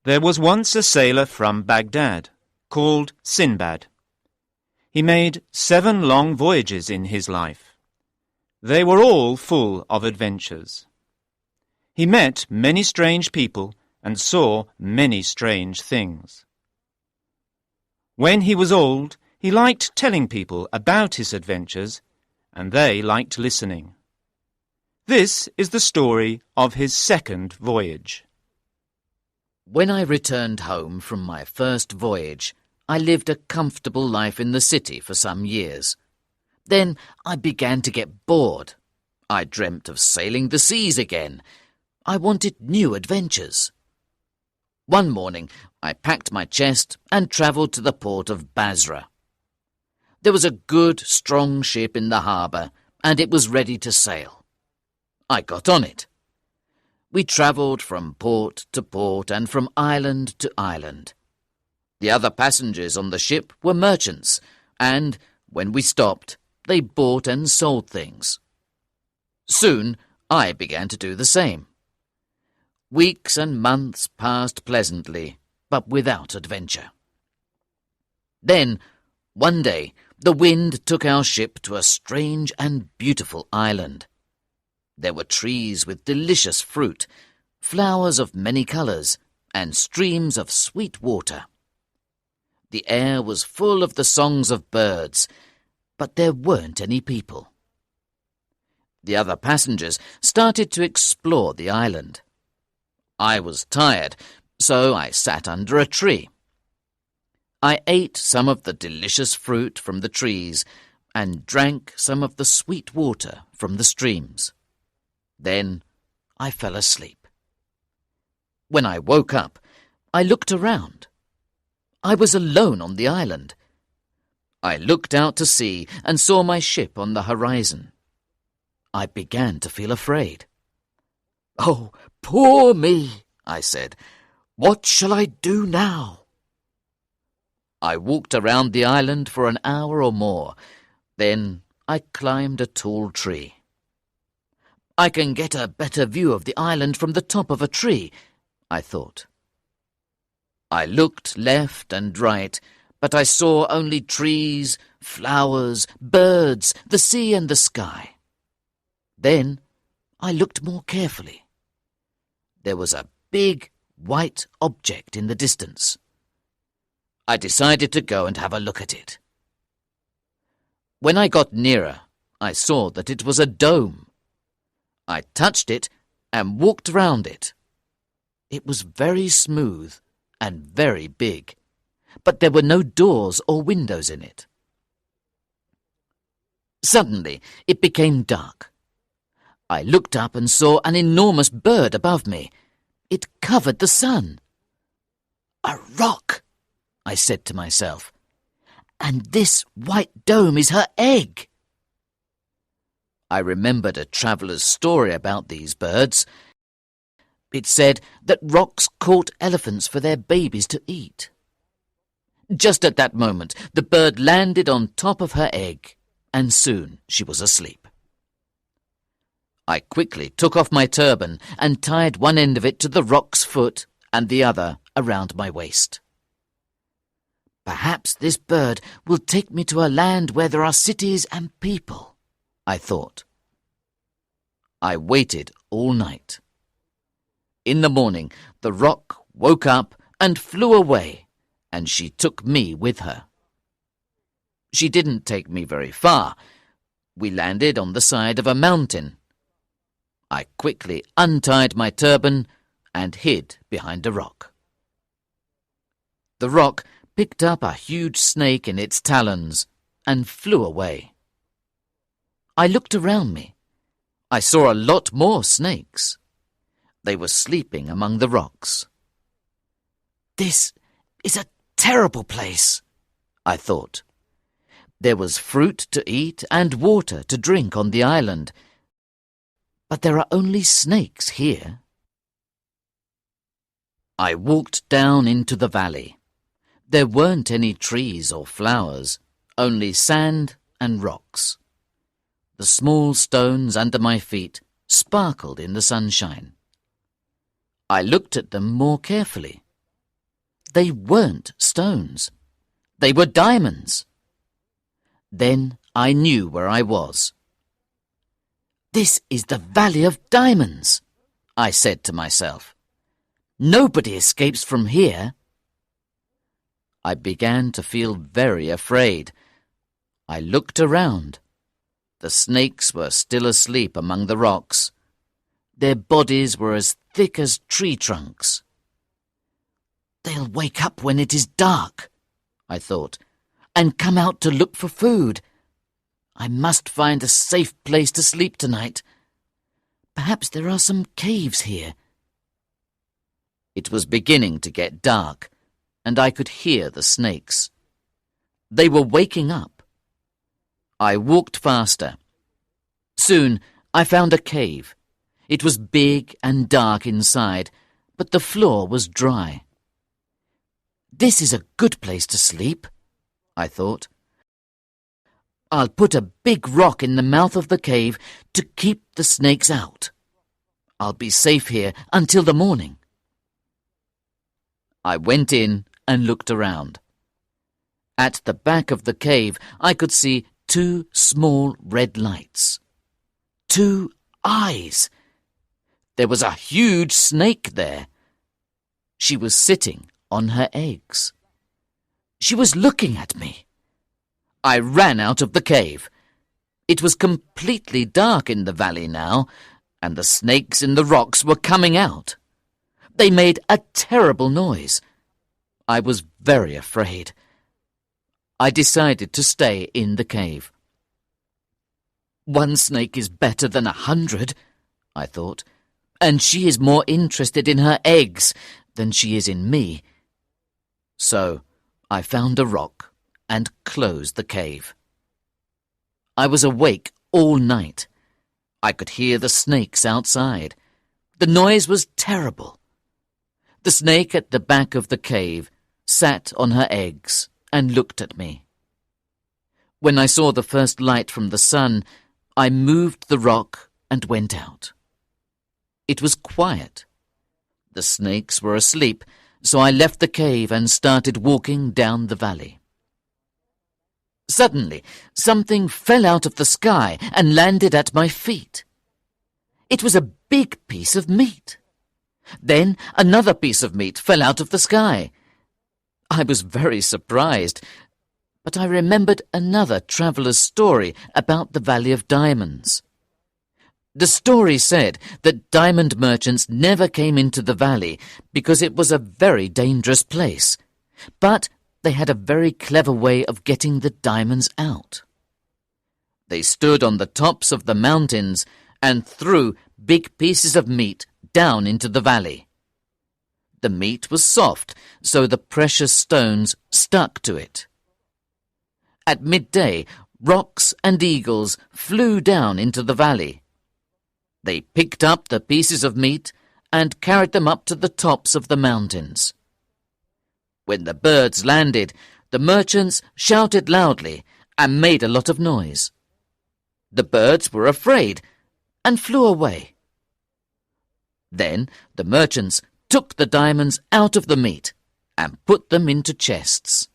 There was once a sailor from Baghdad, called Sinbad. He made 7 long voyages in his life. They were all full of adventures. He met many strange people and saw many strange things. When he was old, he liked telling people about his adventures, and they liked listening. This is the story of his 2nd voyage. When I returned home from my first voyage, I lived a comfortable life in the city for some years. Then I began to get bored. I dreamt of sailing the seas again. I wanted new adventures. One morning, I packed my chest and travelled to the port of Basra. There was a good, strong ship in the harbour, and it was ready to sail. I got on it. We travelled from port to port and from island to island. The other passengers on the ship were merchants, and, when we stopped, they bought and sold things. Soon, I began to do the same. Weeks and months passed pleasantly, but without adventure. Then, one day, the wind took our ship to a strange and beautiful island. There were trees with delicious fruit, flowers of many colours, and streams of sweet water. The air was full of the songs of birds, but there weren't any people. The other passengers started to explore the island. I was tired, so I sat under a tree. I ate some of the delicious fruit from the trees and drank some of the sweet water from the streams. Then I fell asleep. When I woke up, I looked around. I was alone on the island. I looked out to sea and saw my ship on the horizon. I began to feel afraid. "Oh, poor me," I said. "What shall I do now?" I walked around the island for an hour or more. Then I climbed a tall tree. "I can get a better view of the island from the top of a tree," I thought. I looked left and right, but I saw only trees, flowers, birds, the sea and the sky. Then I looked more carefully. There was a big white object in the distance. I decided to go and have a look at it. When I got nearer, I saw that it was a dome. I touched it and walked round it. It was very smooth and very big, but there were no doors or windows in it. Suddenly, it became dark. I looked up and saw an enormous bird above me. It covered the sun. "A rock," I said to myself, "and this white dome is her egg." I remembered a traveller's story about these birds. It said that rocks caught elephants for their babies to eat. Just at that moment, the bird landed on top of her egg, and soon she was asleep. I quickly took off my turban and tied one end of it to the rock's foot and the other around my waist. "Perhaps this bird will take me to a land where there are cities and people," I thought. I waited all night. In the morning, the rock woke up and flew away, and she took me with her. She didn't take me very far. We landed on the side of a mountain. I quickly untied my turban and hid behind a rock. The rock picked up a huge snake in its talons and flew away. I looked around me. I saw a lot more snakes. They were sleeping among the rocks. "This is a terrible place," I thought. There was fruit to eat and water to drink on the island, but there are only snakes here. I walked down into the valley. There weren't any trees or flowers, only sand and rocks. The small stones under my feet sparkled in the sunshine. I looked at them more carefully. they weren't stones. They were diamonds. Then I knew where I was. "This is the Valley of Diamonds," I said to myself. "Nobody escapes from here." I began to feel very afraid. I looked around. The snakes were still asleep among the rocks. Their bodies were as thick as tree trunks. "They'll wake up when it is dark," I thought, "and come out to look for food. I must find a safe place to sleep tonight. Perhaps there are some caves here." It was beginning to get dark, and I could hear the snakes. They were waking up. I walked faster. Soon I found a cave. It was big and dark inside, but the floor was dry. "This is a good place to sleep," I thought. "I'll put a big rock in the mouth of the cave to keep the snakes out. I'll be safe here until the morning." I went in and looked around. At the back of the cave I could see 2 small red lights. 2 eyes. There was a huge snake there. She was sitting on her eggs. She was looking at me. I ran out of the cave. It was completely dark in the valley now, and the snakes in the rocks were coming out. They made a terrible noise. I was very afraid. I decided to stay in the cave. "One snake is better than 100, I thought, "and she is more interested in her eggs than she is in me." So I found a rock and closed the cave. I was awake all night. I could hear the snakes outside. The noise was terrible. The snake at the back of the cave sat on her eggs and looked at me. When I saw the first light from the sun, I moved the rock and went out. It was quiet. The snakes were asleep, so I left the cave and started walking down the valley. Suddenly, something fell out of the sky and landed at my feet. It was a big piece of meat. Then another piece of meat fell out of the sky. I was very surprised, but I remembered another traveller's story about the Valley of Diamonds. The story said that diamond merchants never came into the valley because it was a very dangerous place, but they had a very clever way of getting the diamonds out. They stood on the tops of the mountains and threw big pieces of meat down into the valley. The meat was soft, so the precious stones stuck to it. At midday, rocks and eagles flew down into the valley. They picked up the pieces of meat and carried them up to the tops of the mountains. When the birds landed, the merchants shouted loudly and made a lot of noise. The birds were afraid and flew away. Then the merchants took the diamonds out of the meat and put them into chests.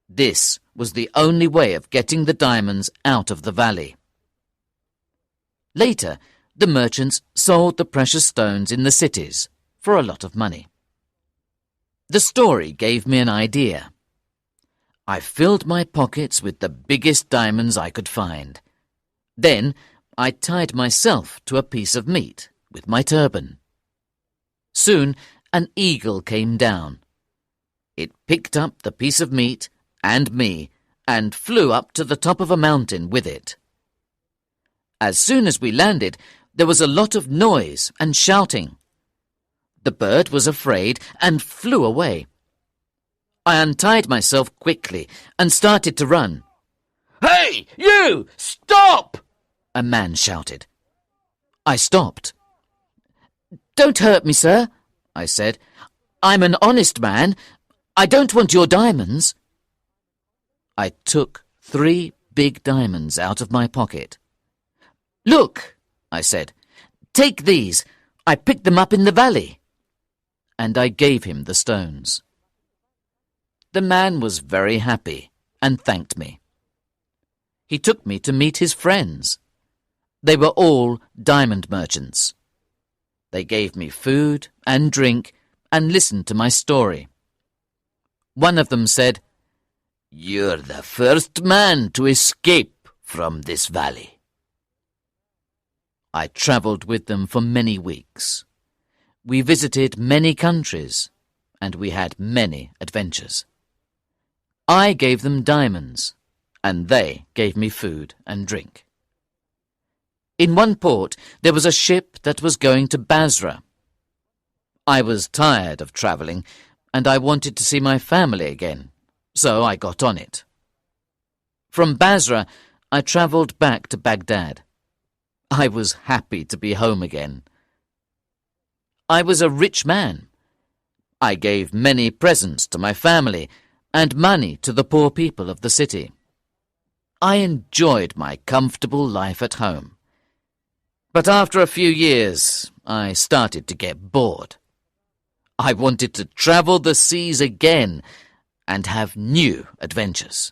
This was the only way of getting the diamonds out of the valley. Later, the merchants sold the precious stones in the cities for a lot of money. The story gave me an idea. I filled my pockets with the biggest diamonds I could find. Then I tied myself to a piece of meat with my turban. Soon an eagle came down. It picked up the piece of meat and me and flew up to the top of a mountain with it. As soon as we landed, there was a lot of noise and shouting. The bird was afraid and flew away. I untied myself quickly and started to run. "Hey, you! Stop!" a man shouted. I stopped. "Don't hurt me, sir," I said. "I'm an honest man. I don't want your diamonds." I took 3 big diamonds out of my pocket. "Look," I said, "take these. I picked them up in the valley." And I gave him the stones. The man was very happy and thanked me. He took me to meet his friends. They were all diamond merchants. They gave me food and drink and listened to my story. One of them said, "You're the first man to escape from this valley." I travelled with them for many weeks. We visited many countries, and we had many adventures. I gave them diamonds, and they gave me food and drink. In one port there was a ship that was going to Basra. I was tired of travelling, and I wanted to see my family again, so I got on it. From Basra, I travelled back to Baghdad. I was happy to be home again. I was a rich man. I gave many presents to my family and money to the poor people of the city. I enjoyed my comfortable life at home. But after a few years, I started to get bored. I wanted to travel the seas again and have new adventures.